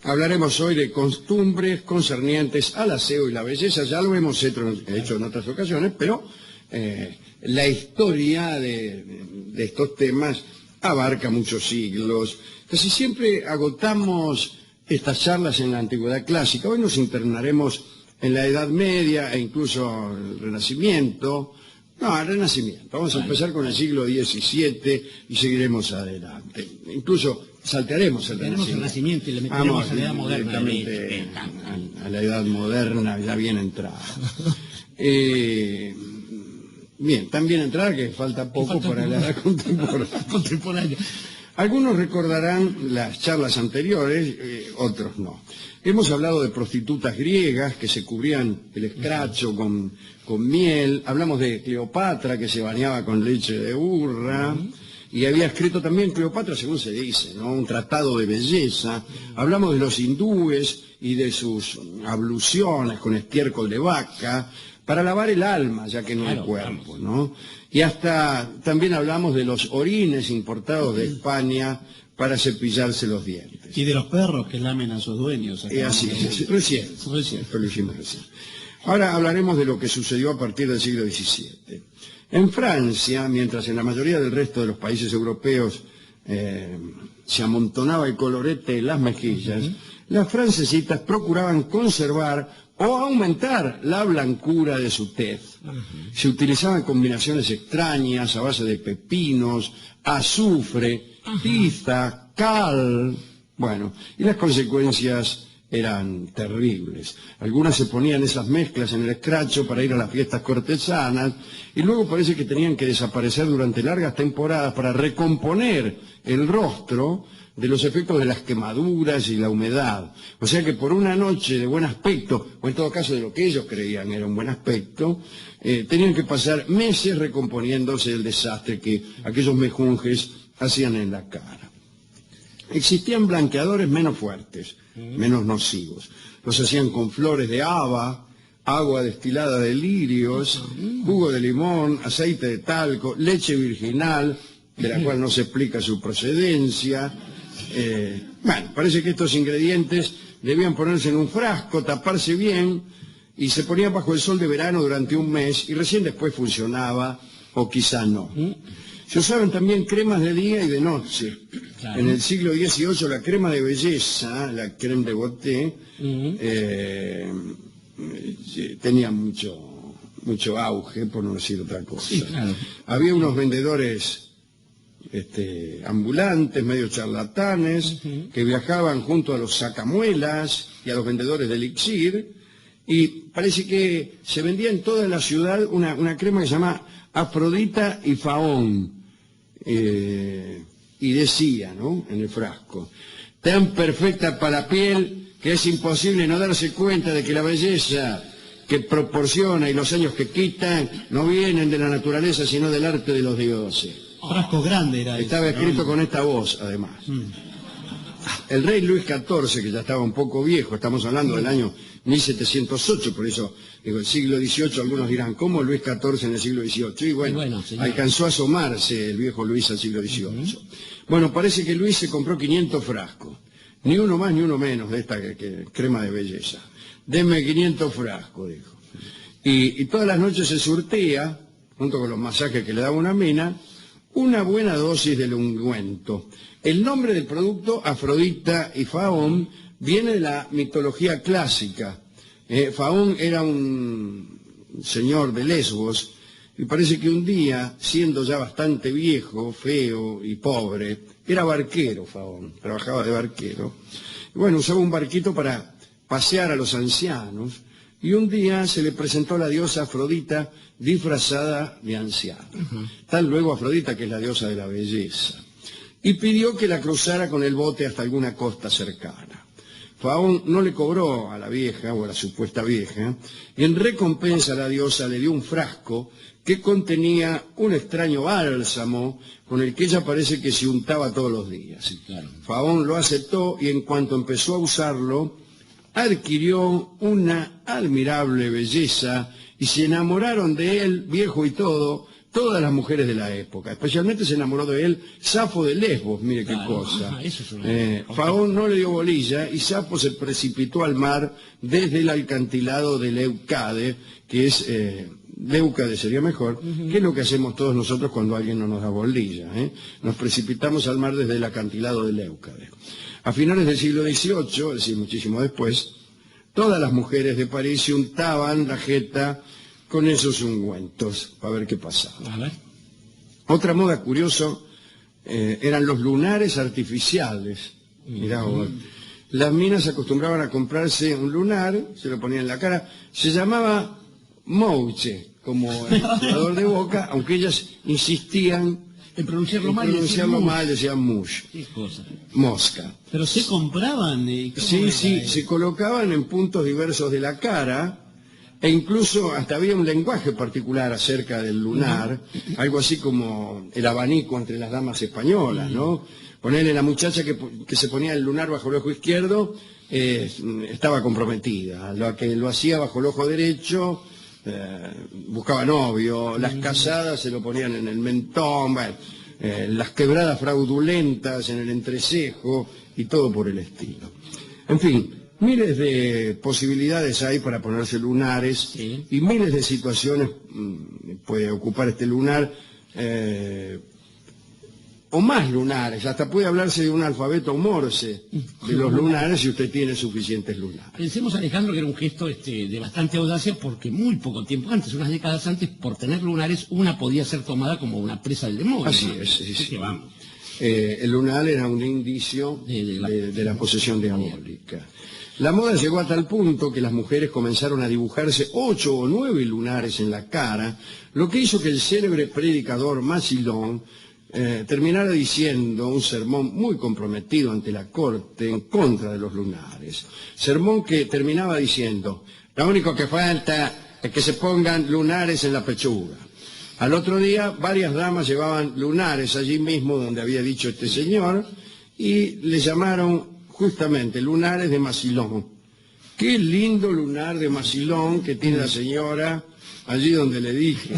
Hablaremos hoy de costumbres concernientes al aseo y la belleza. Ya lo hemos hecho en otras ocasiones, pero la historia de estos temas abarca muchos siglos. Casi siempre agotamos estas charlas en la antigüedad clásica. Hoy nos internaremos en la Edad Media e incluso el Renacimiento. No, el Renacimiento. Vamos a empezar con el siglo XVII y seguiremos adelante. Incluso saltearemos el Renacimiento Y le meteremos a la Edad Moderna. A la Edad Moderna, ya bien entrada. Bien, tan bien entrada que falta poco para la Edad Contemporánea. Algunos recordarán las charlas anteriores, otros no. Hemos hablado de prostitutas griegas que se cubrían el escracho con miel. Hablamos de Cleopatra que se bañaba con leche de burra. Y había escrito también Cleopatra, según se dice, ¿no?, un tratado de belleza. Hablamos de los hindúes y de sus abluciones con estiércol de vaca para lavar el alma, ya que no el cuerpo, ¿no? Y hasta también hablamos de los orines importados de España para cepillarse los dientes. Y de los perros que lamen a sus dueños. Así es, recién. Esto lo hicimos recién. Ahora hablaremos de lo que sucedió a partir del siglo XVII. En Francia, mientras en la mayoría del resto de los países europeos se amontonaba el colorete en las mejillas, las francesitas procuraban conservar o aumentar la blancura de su tez. Se utilizaban combinaciones extrañas a base de pepinos, azufre, tiza, cal. Bueno, y las consecuencias eran terribles. Algunas se ponían esas mezclas en el escracho para ir a las fiestas cortesanas y luego parece que tenían que desaparecer durante largas temporadas para recomponer el rostro de los efectos de las quemaduras y la humedad. O sea que por una noche de buen aspecto, o en todo caso de lo que ellos creían era un buen aspecto, tenían que pasar meses recomponiéndose el desastre que aquellos mejunjes hacían en la cara. Existían blanqueadores menos fuertes, menos nocivos. Los hacían con flores de haba, agua destilada de lirios, jugo de limón, aceite de talco, leche virginal, de la cual no se explica su procedencia. Bueno, parece que estos ingredientes debían ponerse en un frasco, taparse bien, y se ponían bajo el sol de verano durante un mes, y recién después funcionaba, o quizá no. Se usaban también cremas de día y de noche. Claro. En el siglo XVIII la crema de belleza, la crème de beauté, tenía mucho auge, por no decir otra cosa. Sí, claro. Había unos vendedores ambulantes, medio charlatanes, que viajaban junto a los sacamuelas y a los vendedores de elixir, y parece que se vendía en toda la ciudad una crema que se llama Afrodita y Faón. Y decía, ¿no?, en el frasco: tan perfecta para la piel que es imposible no darse cuenta de que la belleza que proporciona y los años que quitan no vienen de la naturaleza sino del arte de los dioses. Frasco grande era. Estaba escrito con esta voz, además. El rey Luis XIV, que ya estaba un poco viejo, estamos hablando del año 1708, por eso digo, el siglo XVIII, algunos dirán, ¿cómo Luis XIV en el siglo XVIII? Y bueno, alcanzó a asomarse el viejo Luis al siglo XVIII. Bueno, parece que Luis se compró 500 frascos, ni uno más ni uno menos de esta crema de belleza. Denme 500 frascos, dijo. Y todas las noches se surtía, junto con los masajes que le daba una mina, una buena dosis del ungüento. El nombre del producto, Afrodita y Faón, viene de la mitología clásica. Faón era un señor de Lesbos, y parece que un día, siendo ya bastante viejo, feo y pobre, era barquero Faón, trabajaba de barquero. Y bueno, usaba un barquito para pasear a los ancianos, y un día se le presentó la diosa Afrodita disfrazada de anciana. Tal luego Afrodita, que es la diosa de la belleza, y pidió que la cruzara con el bote hasta alguna costa cercana. Faón no le cobró a la vieja, o a la supuesta vieja, y en recompensa la diosa le dio un frasco que contenía un extraño bálsamo con el que ella parece que se untaba todos los días. Sí, claro. Faón lo aceptó y en cuanto empezó a usarlo, adquirió una admirable belleza y se enamoraron de él, viejo y todo, todas las mujeres de la época. Especialmente se enamoró de él Safo de Lesbos, mire qué cosa. Eso es Faón no le dio bolilla y Safo se precipitó al mar desde el acantilado de Leucade, que es, Leucade sería mejor, que es lo que hacemos todos nosotros cuando alguien no nos da bolilla. Nos precipitamos al mar desde el acantilado de Leucade. A finales del siglo XVIII, es decir, muchísimo después, todas las mujeres de París se untaban la jeta con esos ungüentos para ver qué pasaba. A ver. Otra moda curiosa eran los lunares artificiales. Mirá vos. Las minas acostumbraban a comprarse un lunar, se lo ponían en la cara, se llamaba mouche, como el jugador de Boca, aunque ellas insistían En pronunciarlo mal, decían mush. Qué cosa. Mosca. Pero se compraban. Sí, se colocaban en puntos diversos de la cara e incluso hasta había un lenguaje particular acerca del lunar, algo así como el abanico entre las damas españolas, ¿no? Ponerle la muchacha que se ponía el lunar bajo el ojo izquierdo estaba comprometida, la que lo hacía bajo el ojo derecho buscaba novio, las casadas se lo ponían en el mentón, bueno, las quebradas fraudulentas en el entrecejo y todo por el estilo. En fin, miles de posibilidades hay para ponerse lunares y miles de situaciones puede ocupar este lunar o más lunares, hasta puede hablarse de un alfabeto morse de los lunares si usted tiene suficientes lunares. Pensemos, Alejandro, que era un gesto de bastante audacia porque muy poco tiempo antes, unas décadas antes, por tener lunares, una podía ser tomada como una presa del demonio. Así es, sí. El lunar era un indicio de la posesión diabólica. La moda llegó a tal punto que las mujeres comenzaron a dibujarse 8 o 9 lunares en la cara, lo que hizo que el célebre predicador Massillon terminara diciendo un sermón muy comprometido ante la corte en contra de los lunares. Sermón que terminaba diciendo: lo único que falta es que se pongan lunares en la pechuga. Al otro día varias damas llevaban lunares allí mismo donde había dicho este señor y le llamaron justamente lunares de Massillon. Qué lindo lunar de Massillon que tiene la señora allí donde le dije,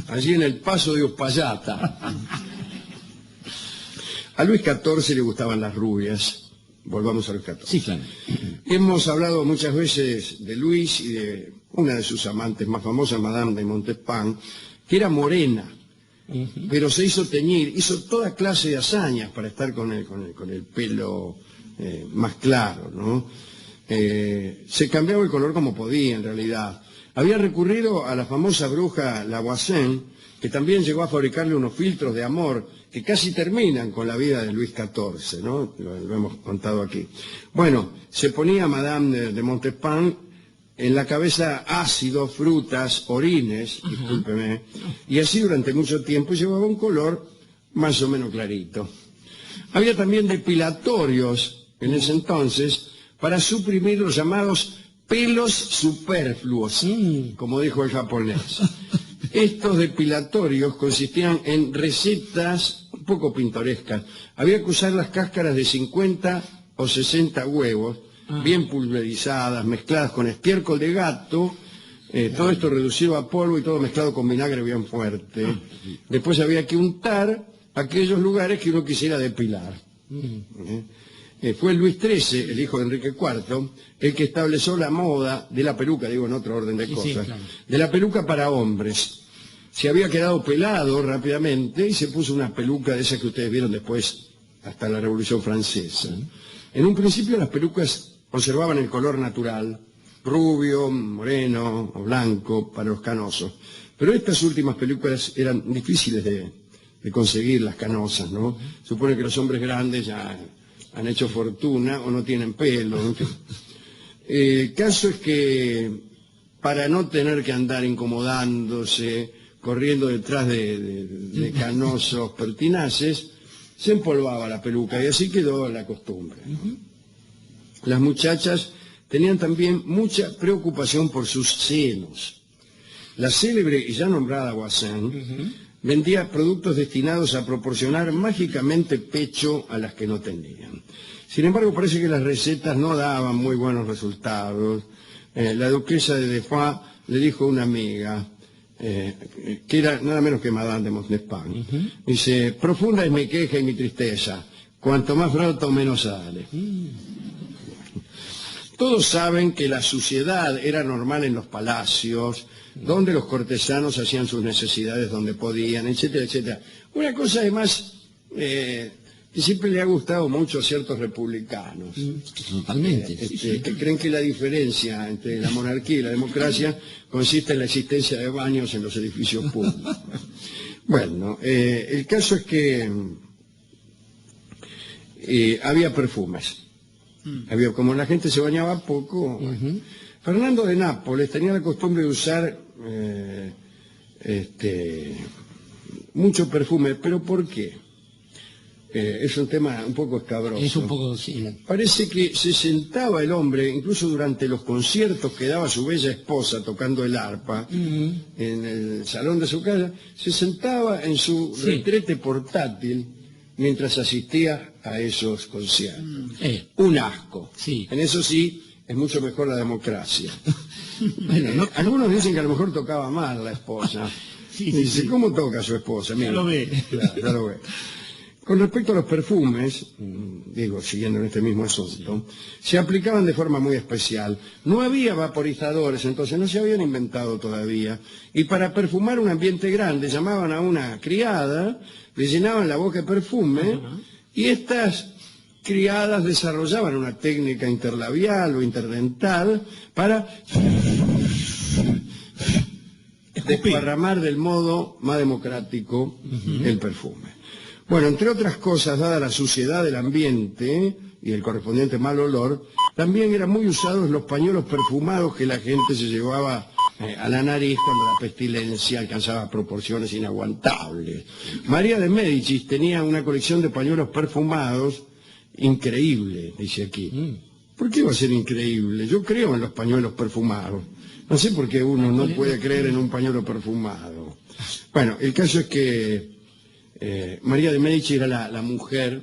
allí en el Paso de Uspallata. A Luis XIV le gustaban las rubias. Volvamos a Luis XIV. Sí, claro. Hemos hablado muchas veces de Luis y de una de sus amantes más famosas, Madame de Montespan, que era morena, pero se hizo teñir, hizo toda clase de hazañas para estar con el pelo más claro, ¿no? Se cambiaba el color como podía, en realidad. Había recurrido a la famosa bruja Lavoisin, que también llegó a fabricarle unos filtros de amor que casi terminan con la vida de Luis XIV, ¿no? Lo hemos contado aquí. Bueno, se ponía Madame de Montespan en la cabeza ácido, frutas, orines, discúlpeme, y así durante mucho tiempo llevaba un color más o menos clarito. Había también depilatorios en ese entonces para suprimir los llamados pelos superfluos, como dijo el japonés. Estos depilatorios consistían en recetas un poco pintorescas. Había que usar las cáscaras de 50 o 60 huevos, bien pulverizadas, mezcladas con estiércol de gato, todo esto reducido a polvo y todo mezclado con vinagre bien fuerte. Después había que untar aquellos lugares que uno quisiera depilar. Fue Luis XIII, el hijo de Enrique IV, el que estableció la moda de la peluca, digo en otro orden de cosas, claro, de la peluca para hombres. Se había quedado pelado rápidamente y se puso una peluca de esas que ustedes vieron después hasta la Revolución Francesa. En un principio las pelucas conservaban el color natural, rubio, moreno o blanco para los canosos, pero estas últimas pelucas eran difíciles de conseguir, las canosas, ¿no? Supone que los hombres grandes ya han hecho fortuna o no tienen pelo, en fin. El caso es que para no tener que andar incomodándose, corriendo detrás de canosos pertinaces, se empolvaba la peluca y así quedó la costumbre. Las muchachas tenían también mucha preocupación por sus senos. La célebre y ya nombrada Voisin vendía productos destinados a proporcionar mágicamente pecho a las que no tenían. Sin embargo, parece que las recetas no daban muy buenos resultados. La duquesa de Defoe le dijo a una amiga: que era nada menos que Madame de Montespan. Dice: profunda es mi queja y mi tristeza, cuanto más broto menos sale. Todos saben que la suciedad era normal en los palacios, donde los cortesanos hacían sus necesidades donde podían, etcétera, etcétera. Una cosa además que siempre le ha gustado mucho a ciertos republicanos. Totalmente. Que creen que la diferencia entre la monarquía y la democracia consiste en la existencia de baños en los edificios públicos. Bueno, el caso es que había perfumes. Como la gente se bañaba poco. Fernando de Nápoles tenía la costumbre de usar mucho perfume. ¿Pero por qué? Es un tema un poco escabroso. Es un poco, sí. Parece que se sentaba el hombre, incluso durante los conciertos que daba su bella esposa tocando el arpa, en el salón de su casa, se sentaba en su retrete portátil mientras asistía a esos conciertos. Un asco. Sí. En eso sí, es mucho mejor la democracia. Bueno, algunos dicen que a lo mejor tocaba mal la esposa. Dice, ¿cómo toca su esposa? Mira, ya lo ve. Claro, ya lo ve. Con respecto a los perfumes, siguiendo en este mismo asunto, se aplicaban de forma muy especial. No había vaporizadores, entonces no se habían inventado todavía. Y para perfumar un ambiente grande llamaban a una criada, le llenaban la boca de perfume, y estas criadas desarrollaban una técnica interlabial o interdental para desparramar del modo más democrático el perfume. Bueno, entre otras cosas, dada la suciedad del ambiente y el correspondiente mal olor, también eran muy usados los pañuelos perfumados que la gente se llevaba a la nariz cuando la pestilencia alcanzaba proporciones inaguantables. María de Médicis tenía una colección de pañuelos perfumados increíble, dice aquí. ¿Por qué va a ser increíble? Yo creo en los pañuelos perfumados. No sé por qué uno no puede creer en un pañuelo perfumado. Bueno, el caso es que María de Médicis era la mujer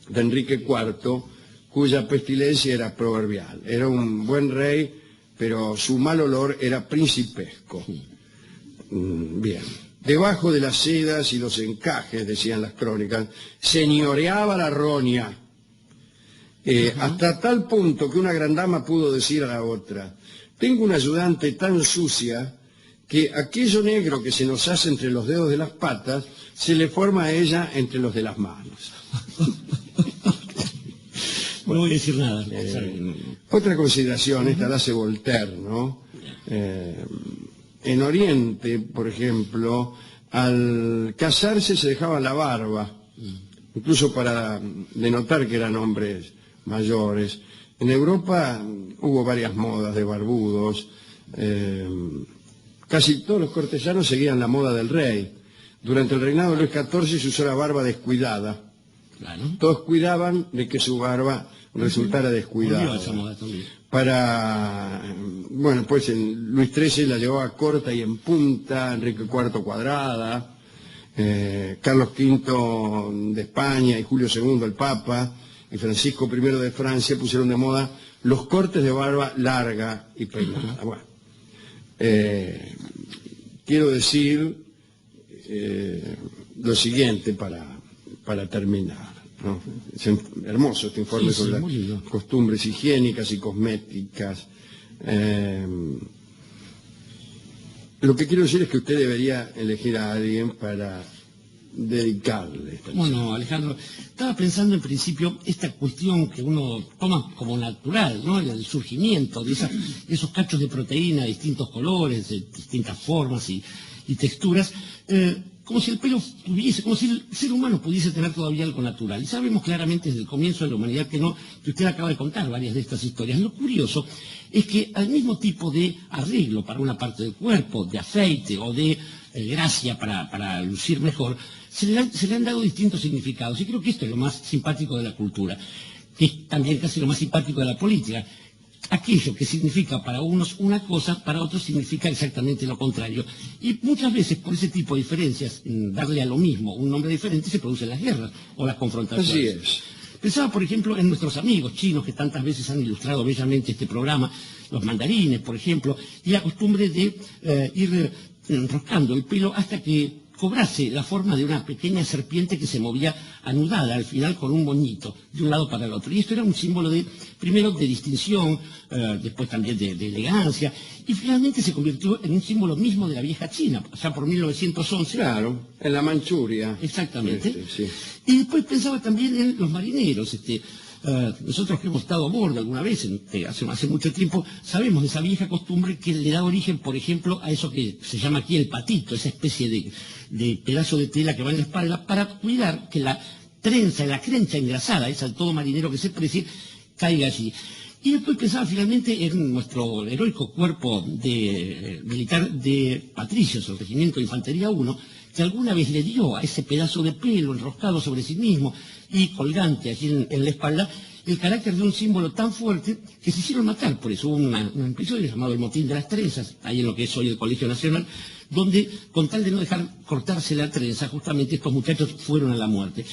de Enrique IV, cuya pestilencia era proverbial. Era un buen rey, pero su mal olor era principesco. Bien. Debajo de las sedas y los encajes, decían las crónicas, señoreaba la roña, hasta tal punto que una gran dama pudo decir a la otra: tengo una ayudante tan sucia que aquello negro que se nos hace entre los dedos de las patas se le forma a ella entre los de las manos. No voy a decir nada. Otra consideración, esta la hace Voltaire, ¿no? En Oriente, por ejemplo, al casarse se dejaba la barba, incluso para denotar que eran hombres mayores. En Europa hubo varias modas de barbudos. Casi todos los cortesanos seguían la moda del rey. Durante el reinado de Luis XIV se usó la barba descuidada. Claro. Todos cuidaban de que su barba resultara descuidada. Bueno, pues en Luis XIII la llevaba corta y en punta, Enrique IV cuadrada, Carlos V de España y Julio II el Papa y Francisco I de Francia pusieron de moda los cortes de barba larga y peinada. Bueno, quiero decir lo siguiente para terminar, ¿no? Es hermoso este informe sobre las costumbres higiénicas y cosméticas. Lo que quiero decir es que usted debería elegir a alguien para dedicarle esta Bueno, Alejandro, estaba pensando en principio esta cuestión que uno toma como natural, ¿no? El surgimiento de esos cachos de proteína de distintos colores, de distintas formas y texturas, como si el pelo tuviese, como si el ser humano pudiese tener todavía algo natural. Y sabemos claramente desde el comienzo de la humanidad que no, que usted acaba de contar varias de estas historias. Lo curioso es que al mismo tipo de arreglo para una parte del cuerpo, de aceite o de gracia para lucir mejor, se le han dado distintos significados. Y creo que esto es lo más simpático de la cultura, que es también casi lo más simpático de la política. Aquello que significa para unos una cosa, para otros significa exactamente lo contrario. Y muchas veces por ese tipo de diferencias, darle a lo mismo un nombre diferente, se producen las guerras o las confrontaciones. Así es. Pensaba, por ejemplo, en nuestros amigos chinos que tantas veces han ilustrado bellamente este programa, los mandarines, por ejemplo, y la costumbre de ir enroscando el pelo hasta que cobrase la forma de una pequeña serpiente que se movía anudada al final con un moñito de un lado para el otro. Y esto era un símbolo primero de distinción, después también de elegancia, y finalmente se convirtió en un símbolo mismo de la vieja China, ya por 1911. Claro, en la Manchuria. Exactamente. Sí. Y después pensaba también en los marineros. Nosotros que hemos estado a bordo alguna vez, hace mucho tiempo, sabemos de esa vieja costumbre que le da origen, por ejemplo, a eso que se llama aquí el patito, esa especie de pedazo de tela que va en la espalda, para cuidar que la trenza y la crencha engrasada, esa de todo marinero que se precie, caiga allí. Y después pensaba finalmente en nuestro heroico cuerpo militar de patricios, el Regimiento de Infantería 1, que alguna vez le dio a ese pedazo de pelo enroscado sobre sí mismo y colgante allí en la espalda el carácter de un símbolo tan fuerte que se hicieron matar por eso. Hubo un episodio llamado el Motín de las Trenzas, ahí en lo que es hoy el Colegio Nacional, donde con tal de no dejar cortarse la trenza, justamente estos muchachos fueron a la muerte.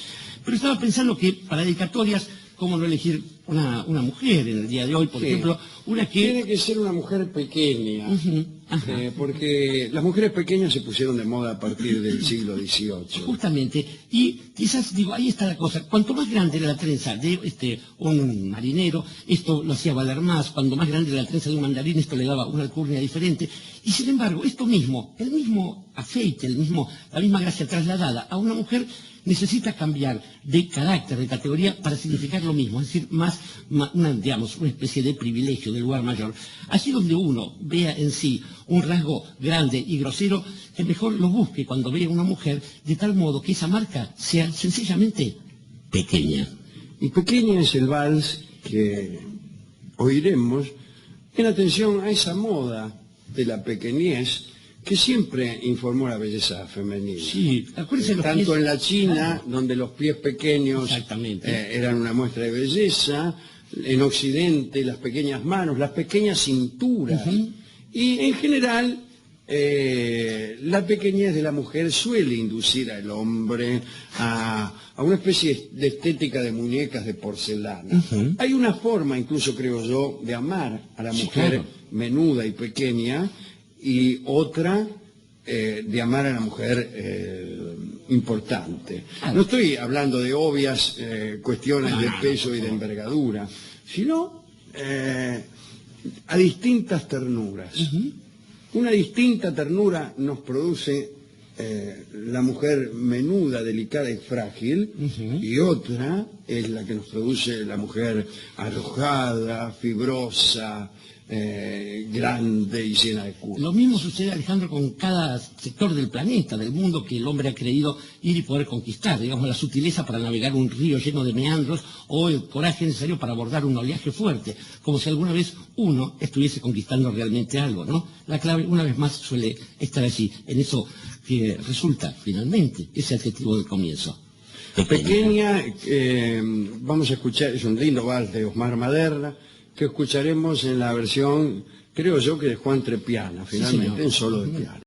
Pero estaba pensando que para dedicatorias, ¿cómo no elegir una mujer en el día de hoy, por ejemplo? Una que... Tiene que ser una mujer pequeña, porque las mujeres pequeñas se pusieron de moda a partir del siglo XVIII. Justamente, y quizás, digo, ahí está la cosa, cuanto más grande era la trenza de un marinero, esto lo hacía valer más, cuanto más grande era la trenza de un mandarín, esto le daba una alcurnia diferente, y sin embargo, esto mismo, el mismo afeite, la misma gracia trasladada a una mujer, necesita cambiar de carácter, de categoría, para significar lo mismo, es decir, digamos, una especie de privilegio, de lugar mayor. Así donde uno vea en sí un rasgo grande y grosero, que mejor lo busque cuando vea una mujer, de tal modo que esa marca sea sencillamente pequeña. Y pequeña es el vals que oiremos en atención a esa moda de la pequeñez que siempre informó la belleza femenina. Sí, acuérdense los tanto pies, en la China, donde los pies pequeños eran una muestra de belleza, en Occidente las pequeñas manos, las pequeñas cinturas, y en general la pequeñez de la mujer suele inducir al hombre a una especie de estética de muñecas de porcelana. Hay una forma, incluso creo yo, de amar a la mujer menuda y pequeña, y otra de amar a la mujer importante. No estoy hablando de obvias cuestiones de peso y de envergadura, sino a distintas ternuras. Una distinta ternura nos produce la mujer menuda, delicada y frágil, y otra es la que nos produce la mujer arrojada, fibrosa, grande y llena de curvas. Lo mismo sucede, Alejandro, con cada sector del planeta, del mundo que el hombre ha creído ir y poder conquistar. Digamos, la sutileza para navegar un río lleno de meandros o el coraje necesario para abordar un oleaje fuerte, como si alguna vez uno estuviese conquistando realmente algo, ¿no? La clave, una vez más, suele estar allí, en eso que resulta, finalmente, ese adjetivo del comienzo. Pequeña, vamos a escuchar, es un lindo vals de Osmar Maderna, que escucharemos en la versión, creo yo, que de Juan Trepiana, finalmente, en solo de piano.